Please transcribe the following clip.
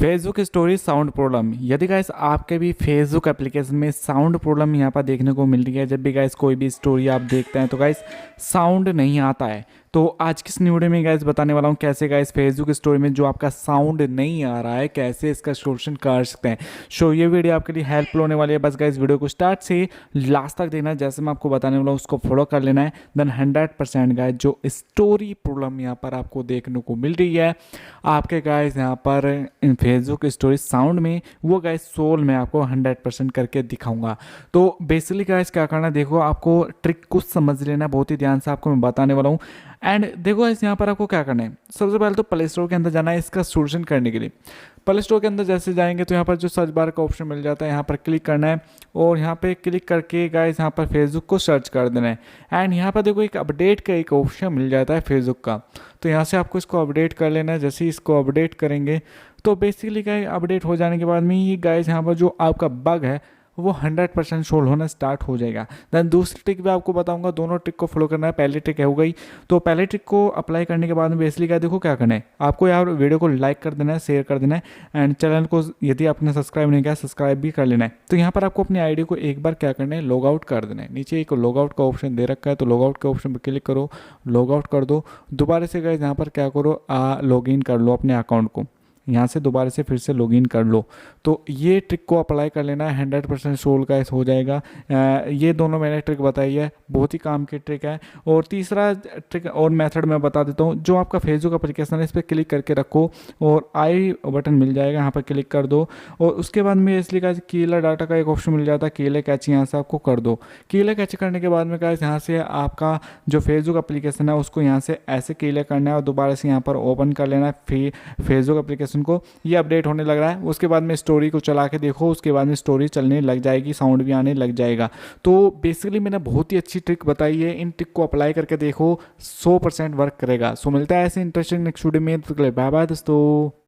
Facebook story sound problem. यदि guys आपके भी फेसबुक एप्लीकेशन में साउंड प्रॉब्लम यहाँ पर देखने को मिल रही है, जब भी गाइस कोई भी स्टोरी आप देखते हैं तो गाइस साउंड नहीं आता है, तो आज की इस वीडियो में गाइस बताने वाला हूँ कैसे गाइस फेसबुक स्टोरी में जो आपका साउंड नहीं आ रहा है कैसे इसका सोल्यूशन कर सकते हैं। सो ये वीडियो आपके लिए हेल्पफुल होने वाली है। बस गाइस वीडियो को स्टार्ट से लास्ट तक देखना है, जैसे मैं आपको बताने वाला हूँ उसको फॉलो कर लेना है। देन 100% गाइस जो स्टोरी प्रॉब्लम यहाँ पर आपको देखने को मिल रही है आपके गाइस यहाँ पर इन फेसबुक स्टोरी साउंड में, वो गाइस सोल में आपको 100% करके दिखाऊंगा। तो बेसिकली गाइस क्या करना है, देखो आपको ट्रिक कुछ समझ लेना है, बहुत ही ध्यान से आपको मैं बताने वाला हूँ। एंड देखो गाइस यहाँ पर आपको क्या करना है, सबसे पहले तो प्ले स्टोर के अंदर जाना है इसका सोल्यूशन करने के लिए। प्ले स्टोर के अंदर जैसे जाएंगे तो यहाँ पर जो सर्च बार का ऑप्शन मिल जाता है, यहाँ पर क्लिक करना है और यहाँ पे क्लिक करके गाइस यहाँ पर फेसबुक को सर्च कर देना है। एंड यहाँ पर देखो एक अपडेट का एक ऑप्शन मिल जाता है फेसबुक का, तो यहाँ से आपको इसको अपडेट कर लेना है। जैसे ही इसको अपडेट करेंगे तो बेसिकली गाइस अपडेट हो जाने के बाद में ही गाइस यहाँ पर जो आपका बग है वो 100% सोल्व होना स्टार्ट हो जाएगा। देन दूसरी ट्रिक भी आपको बताऊंगा, दोनों ट्रिक को फॉलो करना है। पहली ट्रिक हो गई, तो पहले ट्रिक को अप्लाई करने के बाद में बेसिकली क्या देखो क्या करना है, आपको यार वीडियो को लाइक कर देना है, शेयर कर देना है एंड चैनल को यदि आपने सब्सक्राइब नहीं किया सब्सक्राइब भी कर लेना है। तो यहाँ पर आपको अपनी आईडी को एक बार क्या करना है, लॉग आउट कर देना है। नीचे एक लॉग आउट का ऑप्शन दे रखा है, तो लॉग आउट के ऑप्शन पर क्लिक करो, लॉग आउट कर दो। दोबारा से गाइस यहाँ पर क्या करो, लॉग इन कर लो अपने अकाउंट को, यहाँ से दोबारा से फिर से लॉगिन कर लो। तो ये ट्रिक को अप्लाई कर लेना है, 100% सोल का हो जाएगा। ये दोनों मैंने ट्रिक बताई है, बहुत ही काम की ट्रिक है। और तीसरा ट्रिक और मेथड मैं बता देता हूँ, जो आपका फेसबुक एप्लीकेशन है इस पर क्लिक करके रखो और आई बटन मिल जाएगा, यहाँ पर क्लिक कर दो। और उसके बाद में इसलिए का कीलर डाटा का एक ऑप्शन मिल जाता है, कीलर कैची यहाँ से आपको कर दो। कीलर कैची करने के बाद में गाइस यहाँ से आपका जो फेसबुक एप्लीकेशन है उसको यहाँ से ऐसे कीलर करना है और दोबारा से यहाँ पर ओपन कर लेना है फेसबुक एप्लीकेशन को। ये अपडेट होने लग रहा है, उसके बाद में स्टोरी को चला के देखो, उसके बाद में स्टोरी चलने लग जाएगी, साउंड भी आने लग जाएगा। तो बेसिकली मैंने बहुत ही अच्छी ट्रिक बताई है, इन ट्रिक को अप्लाई करके देखो, 100% वर्क करेगा। सो मिलता है ऐसे इंटरेस्टिंग नेक्स्ट वीडियो में, बाय बाय दोस्तों।